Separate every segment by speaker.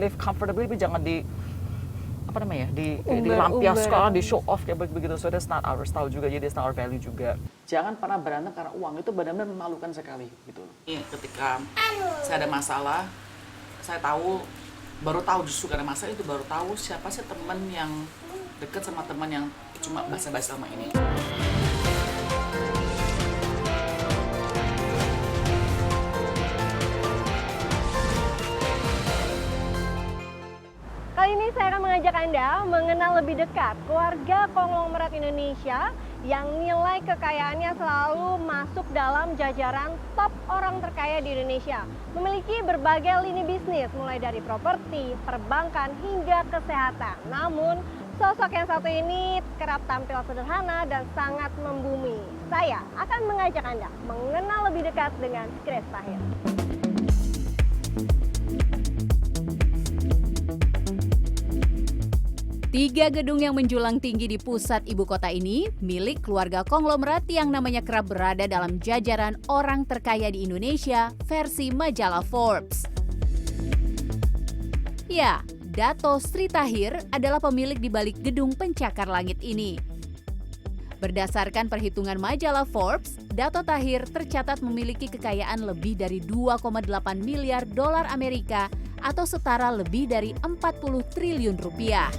Speaker 1: live comfortably, tapi jangan dilampiaskan, di show off kayak begitu. So that's not our style juga, jadi that's not our value juga. Jangan pernah berantem karena uang, itu benar-benar memalukan sekali gitu. Ketika saya ada masalah, saya baru tahu justru karena masalah itu baru tahu siapa sih teman yang deket sama teman yang cuma basa-basi sama ini.
Speaker 2: Kali ini saya akan mengajak Anda mengenal lebih dekat keluarga konglomerat Indonesia yang nilai kekayaannya selalu masuk dalam jajaran top orang terkaya di Indonesia. Memiliki berbagai lini bisnis mulai dari properti, perbankan hingga kesehatan. Namun sosok yang satu ini kerap tampil sederhana dan sangat membumi. Saya akan mengajak Anda mengenal lebih dekat dengan Grace Tahir.
Speaker 3: Tiga gedung yang menjulang tinggi di pusat ibu kota ini milik keluarga konglomerat yang namanya kerap berada dalam jajaran orang terkaya di Indonesia versi majalah Forbes. Ya, Dato Sri Tahir adalah pemilik di balik gedung pencakar langit ini. Berdasarkan perhitungan majalah Forbes, Dato Tahir tercatat memiliki kekayaan lebih dari 2,8 miliar dolar Amerika atau setara lebih dari 40 triliun rupiah.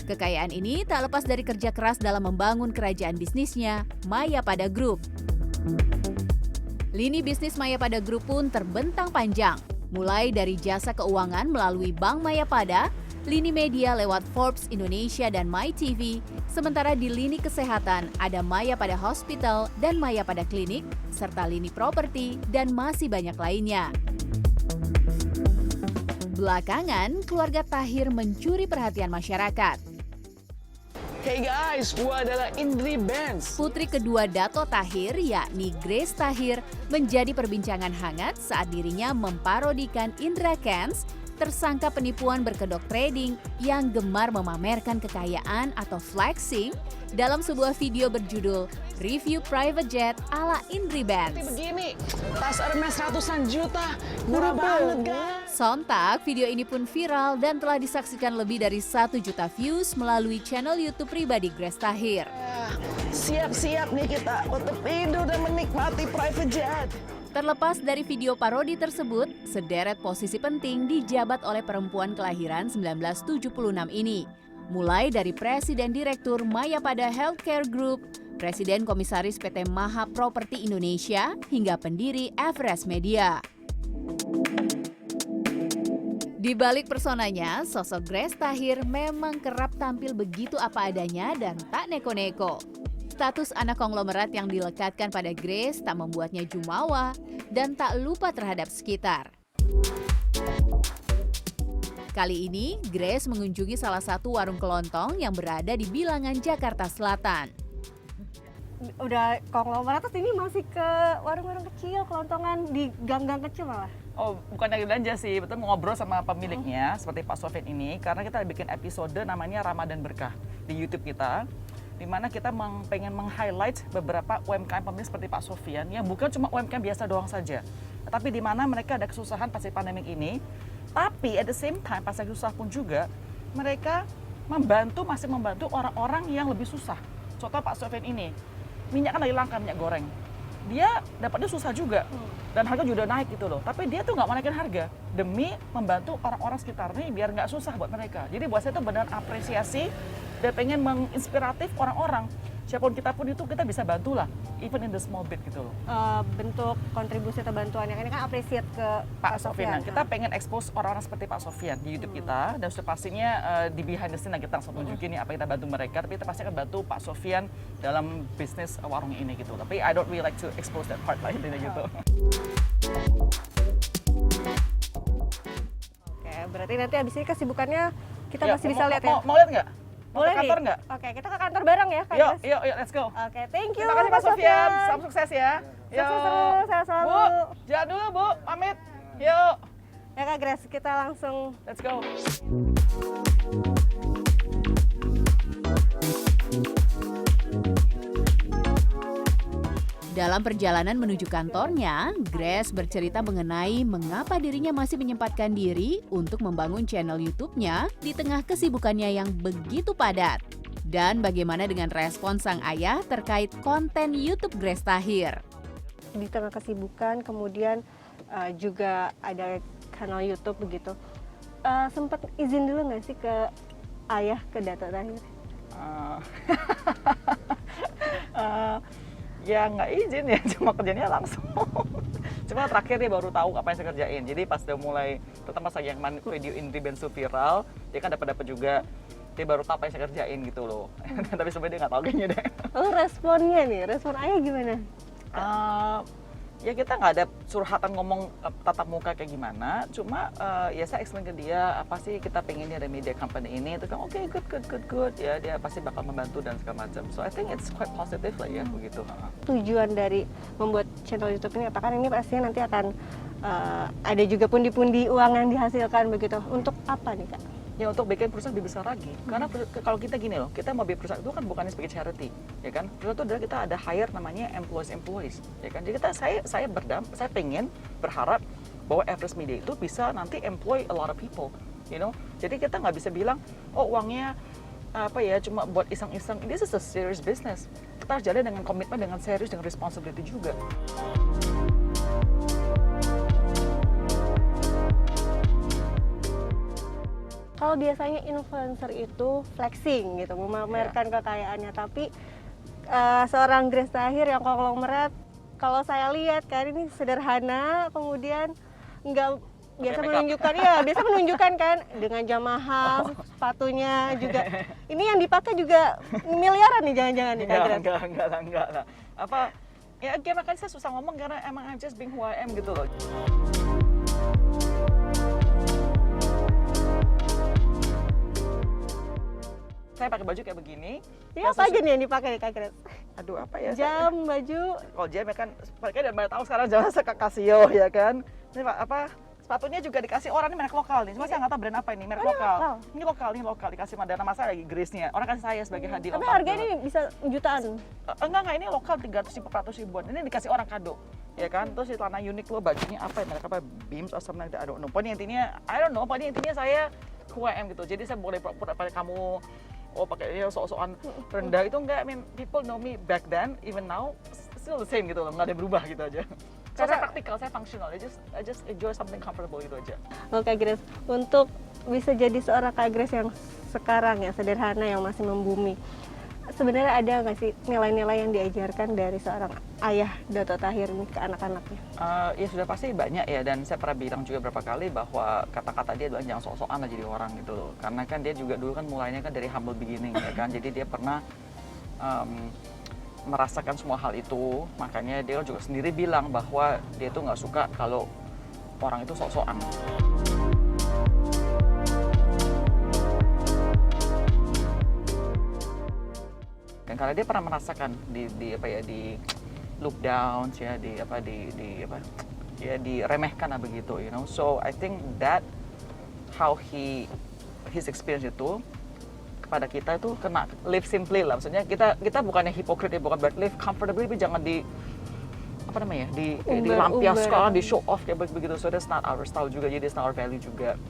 Speaker 3: Kekayaan ini tak lepas dari kerja keras dalam membangun kerajaan bisnisnya, Mayapada Group. Lini bisnis Mayapada Group pun terbentang panjang, mulai dari jasa keuangan melalui Bank Mayapada, lini media lewat Forbes Indonesia dan MyTV, sementara di lini kesehatan ada Mayapada Hospital dan Mayapada Clinic, serta lini properti dan masih banyak lainnya. Belakangan, keluarga Tahir mencuri perhatian masyarakat.
Speaker 1: Hey guys, gua adalah Indri Benz.
Speaker 3: Putri kedua Dato Tahir, yakni Grace Tahir, menjadi perbincangan hangat saat dirinya memparodikan Indra Kents, tersangka penipuan berkedok trading yang gemar memamerkan kekayaan atau flexing dalam sebuah video berjudul Review Private Jet ala Indri Benz.
Speaker 1: Begini, tas Hermes ratusan juta, murah banget kan?
Speaker 3: Sontak, video ini pun viral dan telah disaksikan lebih dari 1 juta views melalui channel YouTube pribadi Grace Tahir.
Speaker 1: Siap-siap nih kita untuk tidur dan menikmati private jet.
Speaker 3: Terlepas dari video parodi tersebut, sederet posisi penting dijabat oleh perempuan kelahiran 1976 ini. Mulai dari Presiden Direktur Mayapada Healthcare Group, Presiden Komisaris PT Maha Properti Indonesia, hingga pendiri Everest Media. Di balik personanya, sosok Grace Tahir memang kerap tampil begitu apa adanya dan tak neko-neko. Status anak konglomerat yang dilekatkan pada Grace tak membuatnya jumawa dan tak lupa terhadap sekitar. Kali ini, Grace mengunjungi salah satu warung kelontong yang berada di Bilangan, Jakarta Selatan.
Speaker 2: Udah konglomerat terus ini masih ke warung-warung kecil, kelontongan di gang-gang kecil malah.
Speaker 1: Oh, bukan lagi belanja sih, betul ngobrol sama pemiliknya seperti Pak Sofian ini, karena kita bikin episode namanya Ramadan Berkah di YouTube kita, di mana kita pengen meng-highlight beberapa UMKM pemilik seperti Pak Sofian yang bukan cuma UMKM biasa doang saja, tapi di mana mereka ada kesusahan pas pandemik ini, tapi at the same time pas lagi susah pun juga mereka masih membantu orang-orang yang lebih susah. Contoh Pak Sofian ini, minyak kan lagi langka, minyak goreng. Dia dapatnya susah juga dan harga juga naik gitu loh, tapi dia tuh nggak mau naikin harga demi membantu orang-orang sekitarnya biar nggak susah buat mereka. Jadi buat saya itu benar apresiasi dan pengen menginspiratif orang-orang, siapapun kita pun itu kita bisa bantu lah, even in the small bit gitu loh.
Speaker 2: Bentuk kontribusi atau bantuan yang ini kan appreciate ke
Speaker 1: Pak Sofian. Kita pengen expose orang-orang seperti Pak Sofian di YouTube kita, dan sudah pastinya di behind the scene kita langsung tunjukin nih apa kita bantu mereka, tapi kita pasti akan bantu Pak Sofian dalam bisnis warung ini gitu. Tapi I don't really like to expose that part lainnya gitu.
Speaker 2: Oke, berarti nanti abis ini kesibukannya kita
Speaker 1: Ya,
Speaker 2: masih bisa lihat ya?
Speaker 1: Mau lihat nggak? Mau
Speaker 2: Boleh
Speaker 1: ke kantor
Speaker 2: nih?
Speaker 1: nggak?
Speaker 2: Oke, kita ke kantor bareng ya, Kak
Speaker 1: Yuk,
Speaker 2: Grace?
Speaker 1: yuk, let's go.
Speaker 2: Oke, thank you.
Speaker 1: Terima kasih Pak Sofian, salam sukses ya.
Speaker 2: Sukses terus, sehat selalu.
Speaker 1: Bu, jalan dulu Bu, pamit. Yuk,
Speaker 2: Ya Kak Grace, kita langsung
Speaker 1: let's go.
Speaker 3: Dalam perjalanan menuju kantornya, Grace bercerita mengenai mengapa dirinya masih menyempatkan diri untuk membangun channel YouTube-nya di tengah kesibukannya yang begitu padat. Dan bagaimana dengan respon sang ayah terkait konten YouTube Grace Tahir.
Speaker 2: Di tengah kesibukan, kemudian juga ada kanal YouTube begitu. Sempat izin dulu nggak sih ke ayah, ke Dato Tahir?
Speaker 1: Ya nggak izin ya, cuma kerjanya langsung. Cuma terakhir dia baru tahu apa yang saya kerjain. Jadi pas dia mulai, terutama saya yang video Indri Bensu viral, dia kan dapat juga. Dia baru tahu apa yang saya kerjain gitu loh. Tapi sebenarnya dia nggak tahu kayaknya deh.
Speaker 2: Lalu responnya nih, respon ayah gimana?
Speaker 1: Ya kita nggak ada surhatan ngomong tatap muka kayak gimana, cuma ya saya explain ke dia apa sih kita pengen ada media company ini, itu kan oke, good ya, dia pasti bakal membantu dan segala macam. So I think it's quite positive lah ya begitu.
Speaker 2: Tujuan dari membuat channel YouTube ini apakah ini pastinya nanti akan ada juga pundi-pundi uang yang dihasilkan begitu, untuk apa nih Kak?
Speaker 1: Ya untuk bikin perusahaan lebih besar lagi. Karena kalau kita gini loh, kita mau bikin perusahaan itu kan bukannya sebagai charity, ya kan? Perusahaan itu adalah kita ada hire namanya employees, ya kan? Jadi saya pengen berharap bahwa Everest Media itu bisa nanti employ a lot of people, you know? Jadi kita nggak bisa bilang, oh uangnya apa ya cuma buat iseng-iseng. This is a serious business. Kita harus jalan dengan komitmen, dengan serius, dengan responsibility juga.
Speaker 2: Kalau biasanya influencer itu flexing gitu, memamerkan kekayaannya, tapi seorang Grace Tahir yang konglomerat, kalau saya lihat kan ini sederhana, kemudian nggak biasa menunjukkan kan dengan jam mahal, sepatunya juga. Ini yang dipakai juga miliaran nih, jangan-jangan nih Kak Grace.
Speaker 1: Enggak lah. Apa ya makanya saya susah ngomong karena emang I'm just being who I am gitu loh. Saya pakai baju kayak begini.
Speaker 2: Ini apa aja nih yang dipakai nih Kak Grace?
Speaker 1: Aduh apa ya?
Speaker 2: Jam, baju.
Speaker 1: Kalau jam ya kan, mereka udah banyak tahu sekarang jalan ke Casio ya kan. Ini apa? Sepatunya juga dikasih orang, ini merek lokal nih. Cuma saya nggak tahu brand apa ini, merek lokal. Ini lokal dikasih nama saya lagi Grace-nya. Orang kasih saya sebagai hadiah.
Speaker 2: Tapi harganya ini bisa jutaan.
Speaker 1: Enggak, ini lokal 300 ribuan. Ini dikasih orang kado. Ya kan, terus di celana unik lo, bajunya apa ya, merek apa, Beams atau something like that, I don't know. Pokoknya intinya saya who I am gitu. Jadi saya boleh pura-pura pada kamu pakai sok-sokan rendah itu enggak. I mean, people know me back then, even now still the same gitu loh, nggak ada yang berubah gitu aja. Saya praktikal, saya functional, I just enjoy something comfortable gitu aja.
Speaker 2: Oke Grace, untuk bisa jadi seorang Kak Grace yang sekarang ya sederhana, yang masih membumi, sebenarnya ada nggak sih nilai-nilai yang diajarkan dari seorang ayah Dato Tahir ini ke anak-anaknya?
Speaker 1: Ya sudah pasti banyak ya, dan saya pernah bilang juga berapa kali bahwa kata-kata dia adalah jangan sok-sokan lah jadi orang gitu loh. Karena kan dia juga dulu kan mulainya kan dari humble beginning ya kan, jadi dia pernah merasakan semua hal itu, makanya dia juga sendiri bilang bahwa dia tuh nggak suka kalau orang itu sok-sokan. Dan karena dia pernah merasakan di look down ya, diremehkan lah begitu, you know. So I think that how his experience itu kepada kita itu kena live simply lah, maksudnya kita bukannya hipokrit ya, bukan live comfortably, tapi jangan dilampiaskan, di show off kayak begitu. So that's not our style juga, jadi that's not our value juga.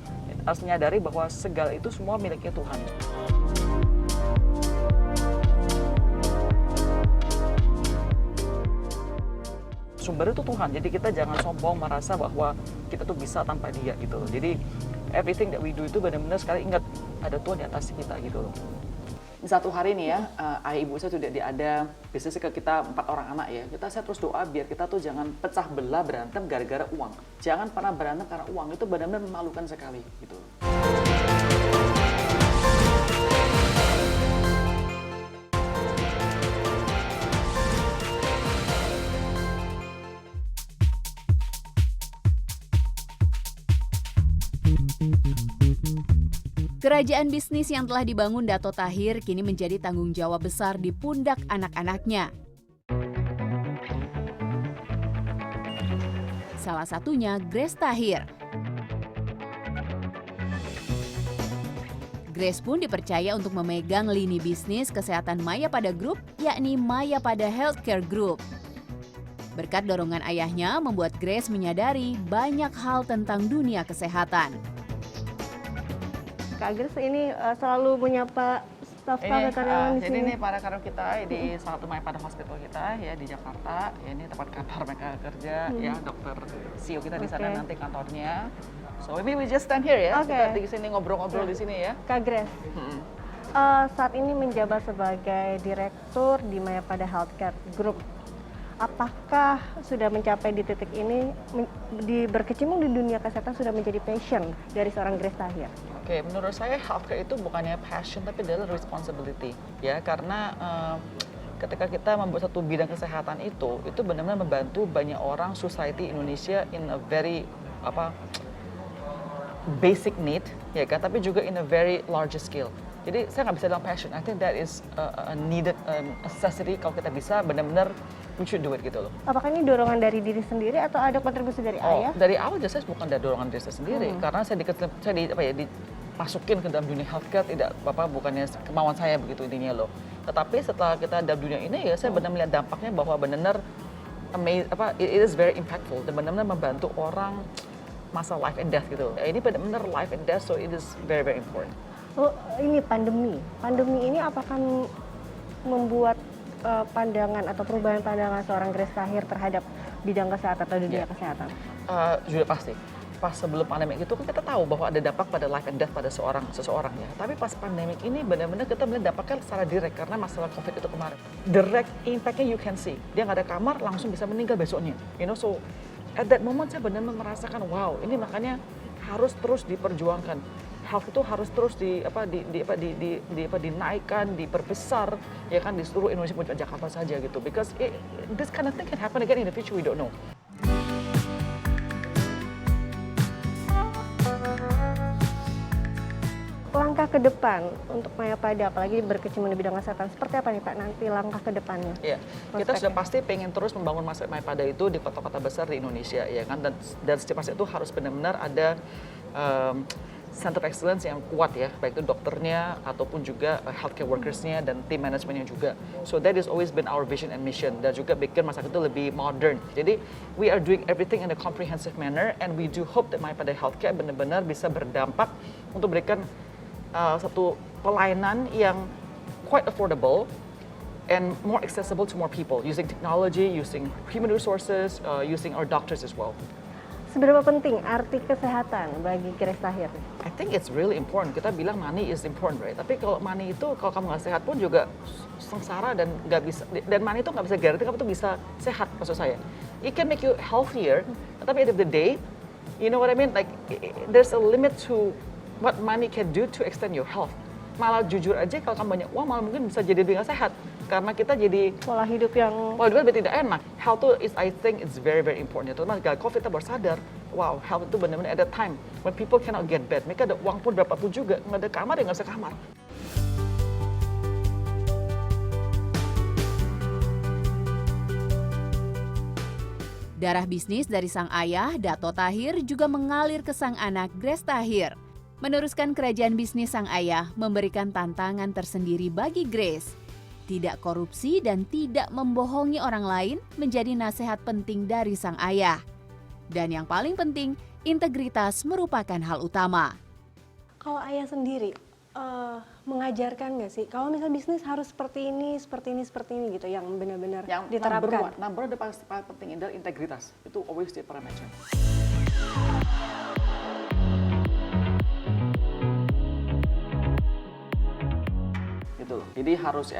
Speaker 1: Harus menyadari bahwa segala itu semua miliknya Tuhan. Sumber itu Tuhan, jadi kita jangan sombong merasa bahwa kita tuh bisa tanpa dia gitu loh. Jadi everything that we do itu benar-benar sekali ingat ada Tuhan di atas kita gitu loh. Satu hari nih ya, ayah ibu saya sudah ada bisnisnya ke kita 4 orang anak ya. Saya terus doa biar kita tuh jangan pecah belah berantem gara-gara uang. Jangan pernah berantem karena uang, itu benar-benar memalukan sekali gitu.
Speaker 3: Kerajaan bisnis yang telah dibangun Dato Tahir kini menjadi tanggung jawab besar di pundak anak-anaknya. Salah satunya Grace Tahir. Grace pun dipercaya untuk memegang lini bisnis kesehatan Mayapada Group, yakni Mayapada Healthcare Group. Berkat dorongan ayahnya membuat Grace menyadari banyak hal tentang dunia kesehatan.
Speaker 2: Kak Grace ini selalu menyapa staf karyawan di
Speaker 1: jadi
Speaker 2: sini.
Speaker 1: ini para karyawan kita di salah satu pada hospital kita ya di Jakarta. Ya, ini tempat kantor mereka kerja ya, dokter CEO kita di sana nanti kantornya. So maybe we just stand here ya. Kita di sini ngobrol-ngobrol di sini ya.
Speaker 2: Kak Grace, saat ini menjabat sebagai direktur di Mayapada Healthcare Group. Apakah sudah mencapai di titik ini, berkecimpung di dunia kesehatan sudah menjadi passion dari seorang Grace Tahir?
Speaker 1: Oke, menurut saya healthcare itu bukannya passion tapi adalah responsibility ya, karena ketika kita membuat satu bidang kesehatan itu benar-benar membantu banyak orang society Indonesia in a very basic need ya kan, tapi juga in a very large scale. Jadi saya nggak bisa bilang passion. I think that is a needed necessity. Kalau kita bisa benar-benar we should do it gitu loh.
Speaker 2: Apakah ini dorongan dari diri sendiri atau ada kontribusi dari ayah?
Speaker 1: Dari awal jelas bukan dari dorongan diri saya sendiri, karena saya dimasukin ke dalam dunia healthcare bukannya kemauan saya begitu intinya loh. Tetapi setelah kita dalam dunia ini ya saya benar melihat dampaknya bahwa benar-benar it is very impactful dan benar-benar membantu orang masa life and death gitu. Ini benar-benar life and death, so it is very very important.
Speaker 2: Oh, ini pandemi. Pandemi ini apakah membuat pandangan atau perubahan pandangan seorang Grace Tahir terhadap bidang kesehatan atau dunia kesehatan?
Speaker 1: Juga pasti. Pas sebelum pandemik itu kan kita tahu bahwa ada dampak pada life and death pada seseorang ya. Tapi pas pandemik ini benar-benar kita melihat dampaknya secara direct karena masalah COVID itu kemarin. Direct impact-nya you can see. Dia nggak ada kamar langsung bisa meninggal besoknya. You know, so at that moment saya benar-benar merasakan wow, ini makanya harus terus diperjuangkan. Health itu harus terus dinaikkan, diperbesar ya kan di seluruh Indonesia, bukan Jakarta saja gitu. Because this kind of thing can happen again in the future, we don't know.
Speaker 2: Langkah ke depan untuk Mayapada, apalagi berkecimpung di bidang kesehatan, seperti apa nih Pak nanti langkah ke depannya?
Speaker 1: Iya, kita sudah pasti pengen terus membangun Mayapada itu di kota-kota besar di Indonesia ya kan, dan setiap pasien itu harus benar-benar ada center of excellence yang kuat ya, baik itu dokternya ataupun juga healthcare workersnya dan tim manajemennya juga. So that has always been our vision and mission, dan juga bikin masyarakat itu lebih modern. Jadi we are doing everything in a comprehensive manner and we do hope that Mayapada Healthcare benar-benar bisa berdampak untuk berikan satu pelayanan yang quite affordable and more accessible to more people using technology, using human resources, using our doctors as well.
Speaker 2: Seberapa penting arti kesehatan bagi Grace Tahir?
Speaker 1: I think it's really important. Kita bilang money is important, right? Tapi kalau money itu kalau kamu nggak sehat pun juga sengsara dan nggak bisa. Dan money itu nggak bisa garanti kamu tuh bisa sehat, maksud saya. It can make you healthier, tapi at the end of the day, you know what I mean? Like there's a limit to what money can do to extend your health. Malah jujur aja kalau kamu banyak uang malah mungkin bisa jadi lebih nggak sehat karena kita jadi
Speaker 2: pola hidup yang
Speaker 1: lebih tidak enak. Health itu I think it's very very important. Terutama gara COVID kita baru sadar, wow, health itu benar-benar at that time when people cannot get bed. Mereka ada uang pun berapapun juga nggak ada kamar ya nggak bisa kamar.
Speaker 3: Darah bisnis dari sang ayah, Dato Tahir, juga mengalir ke sang anak, Grace Tahir. Meneruskan kerajaan bisnis sang ayah memberikan tantangan tersendiri bagi Grace. Tidak korupsi dan tidak membohongi orang lain menjadi nasihat penting dari sang ayah. Dan yang paling penting, integritas merupakan hal utama.
Speaker 2: Kalau ayah sendiri mengajarkan nggak sih, kalau misal bisnis harus seperti ini gitu, yang benar-benar diterapkan?
Speaker 1: Number one udah paling penting adalah integritas. Itu always the parameter. Gitu loh. Jadi harus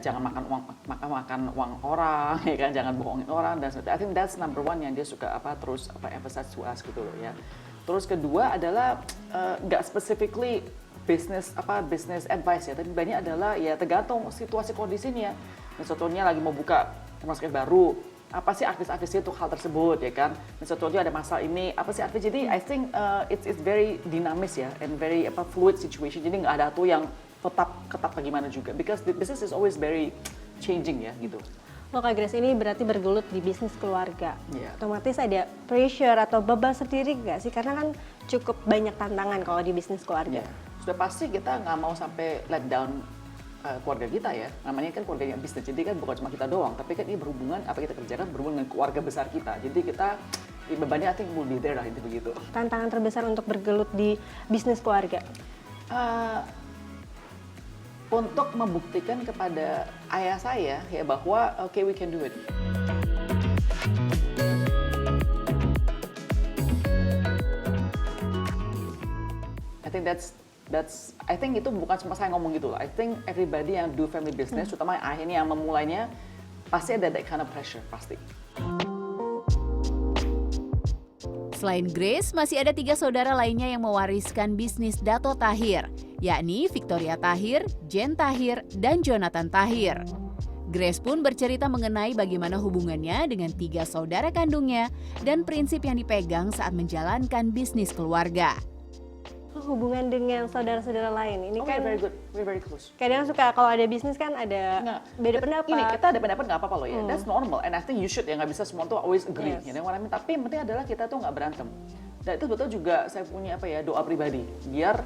Speaker 1: jangan makan uang orang ya kan, jangan bohongin orang dan sebagainya. I think that's number one yang dia suka terus emphasize to us gitu loh ya. Terus kedua adalah nggak specifically business advice ya, tapi banyak adalah ya tergantung situasi kondisinya. Contohnya lagi mau buka rumah sakit baru, apa sih artis-artisnya untuk hal tersebut ya kan. Contohnya ada masalah ini, apa sih artis. Jadi I think it's very dinamis ya and very fluid situation. Jadi nggak ada tuh yang tetap ketat bagaimana juga, because the business is always very changing ya gitu.
Speaker 2: Loh Kak Grace, ini berarti bergelut di bisnis keluarga.
Speaker 1: Yeah.
Speaker 2: Otomatis ada pressure atau beban sendiri nggak sih? Karena kan cukup banyak tantangan kalau di bisnis keluarga.
Speaker 1: Yeah. Sudah pasti kita nggak mau sampai let down keluarga kita ya, namanya kan keluarga yang bisnis, jadi kan bukan cuma kita doang, tapi kan ini berhubungan, apa kita kerjakan berhubungan dengan keluarga besar kita, jadi kita bebannya I think will be there lah, itu begitu.
Speaker 2: Tantangan terbesar untuk bergelut di bisnis keluarga?
Speaker 1: Untuk membuktikan kepada ayah saya ya bahwa okay, we can do it. I think itu bukan cuma saya ngomong gitu loh. I think everybody yang do family business, terutama ayah ini yang memulainya, pasti ada that kind of pressure, pasti.
Speaker 3: Selain Grace, masih ada 3 saudara lainnya yang mewariskan bisnis Dato Tahir, yakni Victoria Tahir, Jen Tahir, dan Jonathan Tahir. Grace pun bercerita mengenai bagaimana hubungannya dengan 3 saudara kandungnya dan prinsip yang dipegang saat menjalankan bisnis keluarga.
Speaker 2: Hubungan dengan saudara-saudara lain ini kan
Speaker 1: very good, we're very close.
Speaker 2: Kadang suka kalau ada bisnis kan ada beda pendapat.
Speaker 1: Ini kita ada pendapat nggak apa-apa loh ya, that's normal, and I think you should ya, nggak bisa semua tuh always agree,
Speaker 2: Yes.
Speaker 1: you know what I mean? Tapi yang penting adalah kita tuh nggak berantem. Dan itu betul juga saya punya doa pribadi, biar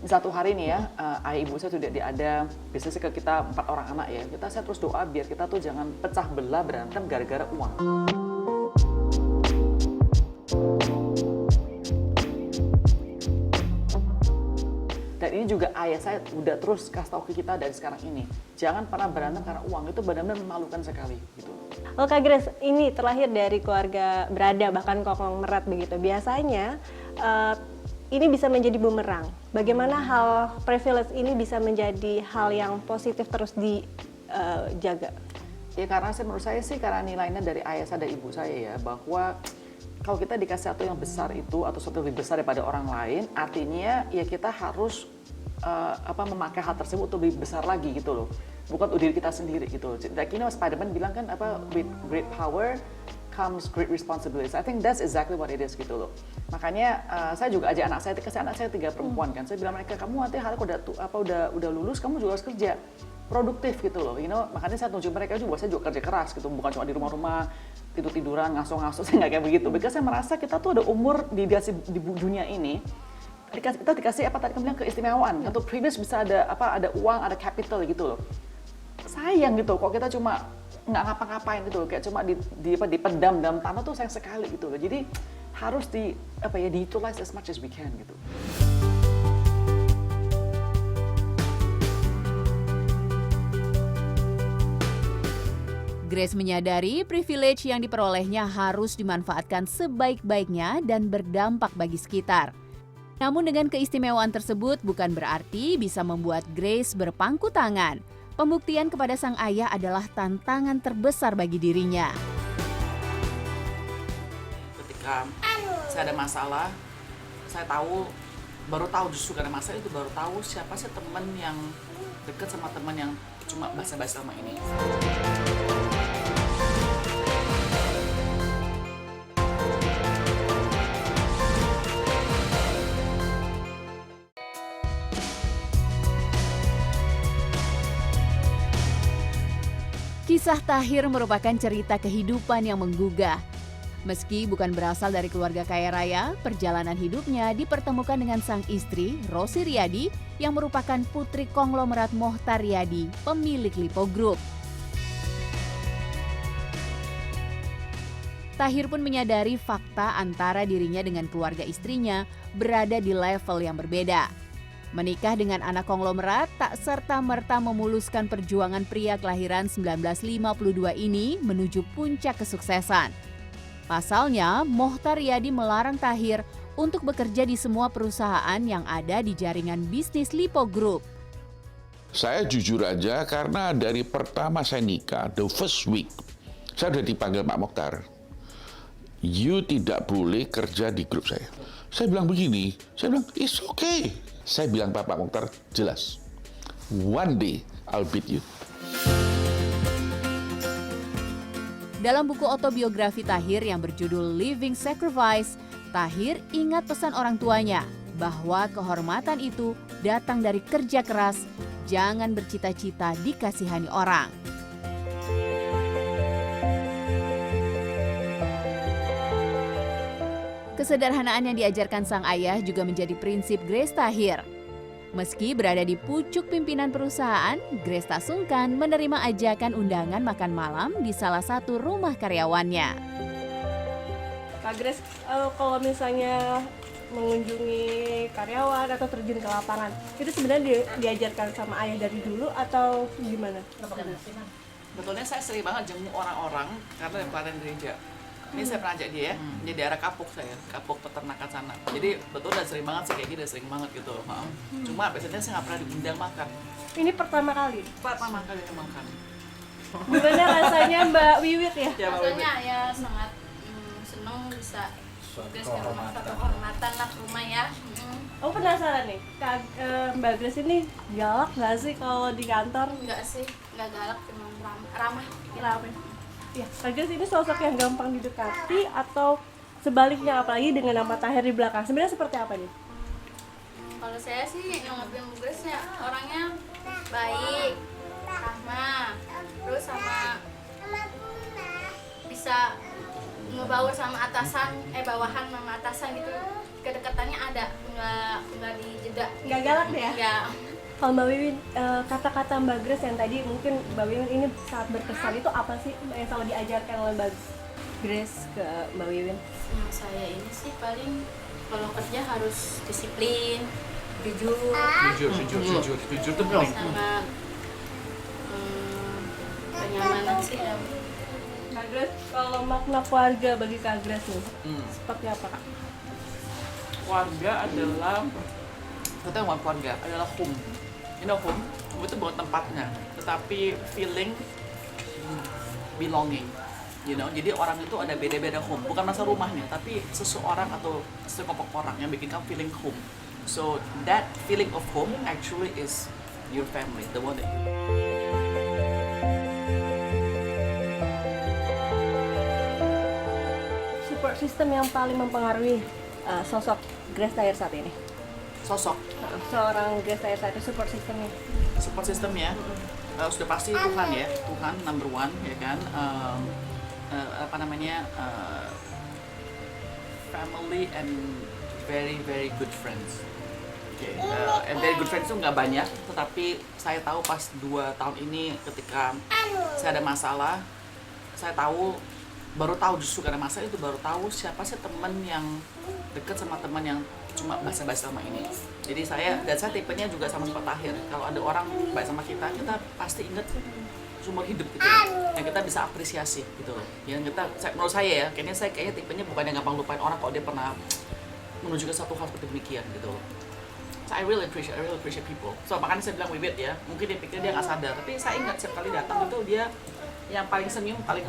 Speaker 1: satu hari nih ya, ayah ibu saya sudah ada bisnisnya ke kita 4 orang anak ya, saya terus doa biar kita tuh jangan pecah belah berantem gara-gara uang. Dan ini juga ayah saya udah terus kasih tahu ke kita dari sekarang ini, jangan pernah berantem karena uang, itu benar-benar memalukan sekali gitu.
Speaker 2: Kalau Kak Grace, ini terlahir dari keluarga berada bahkan konglomerat begitu. Biasanya ini bisa menjadi bumerang. Bagaimana hal privilege ini bisa menjadi hal yang positif terus dijaga?
Speaker 1: Ya karena menurut saya sih karena nilainya dari ayah saya dan ibu saya ya, bahwa kalau kita dikasih satu yang besar itu atau sesuatu lebih besar daripada orang lain, artinya ya kita harus memakai hal tersebut untuk lebih besar lagi gitu loh, bukan untuk diri kita sendiri gitu. Like Spider-Man bilang kan with great power comes great responsibility. I think that's exactly what it is gitu loh. Makanya saya juga ajak anak saya 3 perempuan kan, saya bilang mereka, kamu nanti hari udah lulus kamu juga harus kerja produktif gitu loh, makanya saya tunjuk mereka juga, saya juga kerja keras gitu, bukan cuma di rumah-rumah tidur-tiduran, ngaso-ngaso, saya nggak kayak begitu. Because saya merasa kita tuh ada umur di dunia ini, kita dikasih apa tadi kamu bilang keistimewaan, atau privilege, bisa ada uang, ada capital gitu loh. Sayang gitu, kok kita cuma nggak ngapa-ngapain gitu, kayak cuma dipendam dalam tanah tuh sayang sekali gitu loh. Jadi harus di utilize as much as we can gitu.
Speaker 3: Grace menyadari privilege yang diperolehnya harus dimanfaatkan sebaik-baiknya dan berdampak bagi sekitar. Namun dengan keistimewaan tersebut bukan berarti bisa membuat Grace berpangku tangan. Pembuktian kepada sang ayah adalah tantangan terbesar bagi dirinya.
Speaker 1: Ketika saya ada masalah, saya baru tahu justru karena masalah itu baru tahu siapa sih teman yang dekat sama teman yang cuma basa-basi sama ini.
Speaker 3: Kisah Tahir merupakan cerita kehidupan yang menggugah. Meski bukan berasal dari keluarga kaya raya, perjalanan hidupnya dipertemukan dengan sang istri, Rosi Riyadi, yang merupakan putri konglomerat Mohtar Riyadi, pemilik Lipo Group. Tahir pun menyadari fakta antara dirinya dengan keluarga istrinya berada di level yang berbeda. Menikah dengan anak konglomerat tak serta-merta memuluskan perjuangan pria kelahiran 1952 ini menuju puncak kesuksesan. Pasalnya, Mohtar Riyadi melarang Tahir untuk bekerja di semua perusahaan yang ada di jaringan bisnis Lipo Group.
Speaker 4: Saya jujur aja karena dari pertama saya nikah, the first week, saya udah dipanggil Pak Mohtar. You tidak boleh kerja di grup saya. Saya bilang begini, saya bilang, it's okay. Saya bilang Pak Mohtar, jelas. One day, I'll beat you.
Speaker 3: Dalam buku autobiografi Tahir yang berjudul Living Sacrifice, Tahir ingat pesan orang tuanya bahwa kehormatan itu datang dari kerja keras, jangan bercita-cita dikasihani orang. Kesederhanaan yang diajarkan sang ayah juga menjadi prinsip Grace Tahir. Meski berada di pucuk pimpinan perusahaan, Grace tak sungkan menerima ajakan undangan makan malam di salah satu rumah karyawannya.
Speaker 2: Kak Grace, kalau misalnya mengunjungi karyawan atau terjun ke lapangan, itu sebenarnya diajarkan sama ayah dari dulu atau gimana?
Speaker 1: Betulnya saya sering banget jenguk orang-orang karena yang pelatihan gereja. Ini saya pernah ajak dia ya, di daerah Kapuk Kapuk peternakan sana. Jadi betul udah sering banget sih kayak gini, udah sering banget gitu. Cuma biasanya saya nggak pernah diundang makan.
Speaker 2: Ini pertama kali?
Speaker 1: Pertama kali makan.
Speaker 2: Gimana rasanya Mbak Wiwit ya?
Speaker 1: Ya, Mbak Wiwit.
Speaker 5: Rasanya ya sangat senang bisa Grace ke rumah, satu kehormatan lah ke rumah ya.
Speaker 2: Aku penasaran nih, Mbak Grace ini galak nggak sih kalau di kantor?
Speaker 5: Enggak sih, enggak galak, cuma ramah.
Speaker 2: Ramai. Ya, Kak Grace ini sosok yang gampang didekati atau sebaliknya, apalagi dengan nama Tahir di belakang. Sebenarnya seperti apa nih?
Speaker 5: Kalau saya sih yang ngertiin Bu Grace ya orangnya baik, ramah, terus sama bisa ngebaur sama bawahan sama atasan gitu. Kedekatannya ada, nggak dijeda.
Speaker 2: Nggak galak deh ya?
Speaker 5: Ya.
Speaker 2: Kalau Mbak Wiwin, kata-kata Mbak Grace yang tadi mungkin Mbak Wiwin ini sangat berkesan, itu apa sih yang selalu diajarkan oleh Mbak Grace ke Mbak Wiwin?
Speaker 5: Yang saya ini sih paling kalau kerja harus disiplin, jujur
Speaker 1: Jujur tuh penting.
Speaker 5: sama kenyamanan sih ya.
Speaker 2: Kak Grace, kalau makna keluarga bagi Kak Grace nih, seperti apa Kak?
Speaker 1: Keluarga adalah, kita ngomong keluarga adalah home. You know home itu bukan tempatnya, tetapi feeling belonging. You know, jadi orang itu ada beda-beda home, bukan masa rumahnya, tapi seseorang atau sekelompok orang yang bikin kamu feeling home. So that feeling of home actually is your family, the one that you.
Speaker 2: Support system yang paling mempengaruhi sosok Grace Tahir saat ini?
Speaker 1: Sosok
Speaker 2: Seorang Grace Tahir saat ini, support systemnya?
Speaker 1: support systemnya sudah pasti Tuhan ya, Tuhan number one ya kan. Family and very very good friends. Okay. And very good friends itu nggak banyak, tetapi saya tahu pas 2 tahun ini ketika saya ada masalah, saya baru tahu justru karena masalah itu baru tahu siapa sih teman yang deket sama teman yang cuma basa-basi sama ini. Jadi saya tipenya juga sama seperti Tahir. Kalau ada orang baik sama kita pasti ingat seumur hidup gitu. Yang kita bisa apresiasi gitu. Yang menurut saya ya, kayaknya tipenya bukan yang gampang lupain orang kalau dia pernah menunjukkan satu hal seperti demikian gitu. So I really appreciate people. So makanya saya bilang Wiwit ya, mungkin dia pikir dia nggak sadar, tapi saya ingat setiap kali datang itu dia yang paling senyum, paling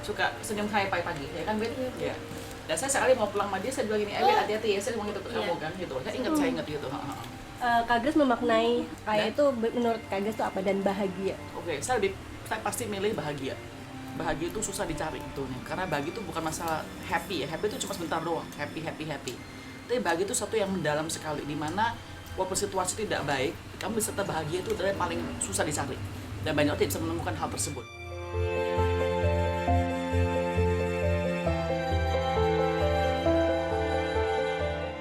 Speaker 1: suka senyum kayak pagi-pagi, ya kan Wit? Iya. Dan saya sekali mau pulang sama dia, saya bilang gini, Wit hati-hati ya, saya mau gitu ke kamu kan, gitu. Saya ingat gitu.
Speaker 2: Kak Grace memaknai kaya itu menurut Kak Grace itu apa dan bahagia?
Speaker 1: Oke, saya pasti milih bahagia. Bahagia itu susah dicari gitu nih, karena bahagia itu bukan masalah happy ya, happy itu cuma sebentar doang, happy. Tapi bahagia itu satu yang mendalam sekali, dimana walaupun situasi tidak baik, kamu bisa tetap bahagia itu adalah yang paling susah dicari. Dan banyak orang tidak bisa menemukan hal tersebut.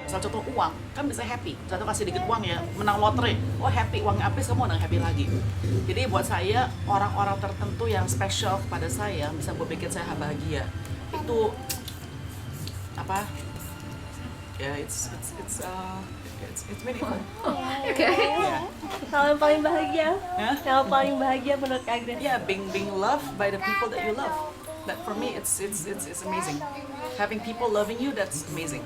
Speaker 1: Misal contoh uang, kan bisa happy. Contoh kasih dikit uang ya, menang lotre, oh happy, uangnya habis, kamu udah happy lagi. Jadi buat saya, orang-orang tertentu yang spesial kepada saya, bisa bikin saya bahagia. Itu apa? Ya, it's meaningful.
Speaker 2: Hal yang paling bahagia?
Speaker 1: Hah?
Speaker 2: Yang paling bahagia menurut Kak Grace?
Speaker 1: Yeah, being loved by the people that you love. That for me, it's amazing. Having people loving you, that's amazing.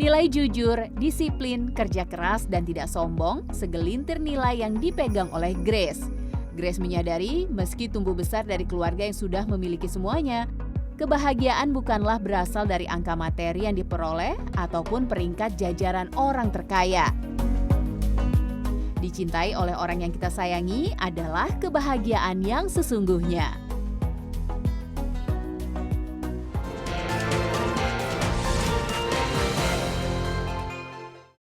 Speaker 3: Nilai jujur, disiplin, kerja keras, dan tidak sombong, segelintir nilai yang dipegang oleh Grace. Grace menyadari, meski tumbuh besar dari keluarga yang sudah memiliki semuanya, kebahagiaan bukanlah berasal dari angka materi yang diperoleh ataupun peringkat jajaran orang terkaya. Dicintai oleh orang yang kita sayangi adalah kebahagiaan yang sesungguhnya.